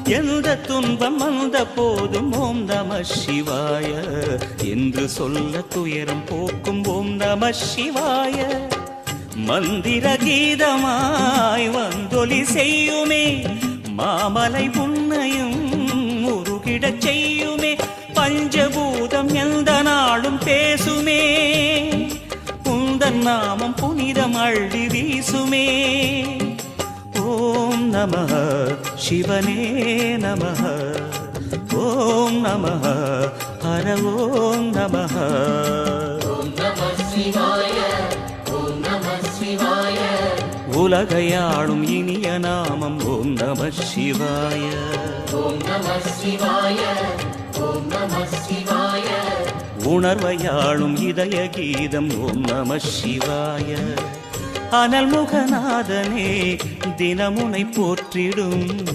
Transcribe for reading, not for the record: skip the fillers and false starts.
எந்த துன்பம் வந்த போதும் ஓம் நம சிவாய என்று சொல்ல துயரம் போக்கும் ஓம் நம சிவாய. மந்திர கீதமாய் வந்தொலி செய்யுமே, மாமலை புன்னையும் உருகிடச் செய்யுமே, பஞ்சபூதம் எந்த நாளும் பேசுமே, உந்தன் நாமம் புனிதம் அள்ளி வீசுமே. ஓம் நமः சிவனே நமः, ஓம் நமः ஹர ஓம் நமः. ஓம் நம சிவாய, ஓம் நம சிவாய. உலகையாளும் இனிய நாமம் ஓம் நம சிவாய. ஓம் நம சிவாய, ஓம் நம சிவாய. உணர்வையாளும் இதய கீதம் ஓம் நம சிவாய. அனல் முகநாதனே தினமுனை போற்றிடும்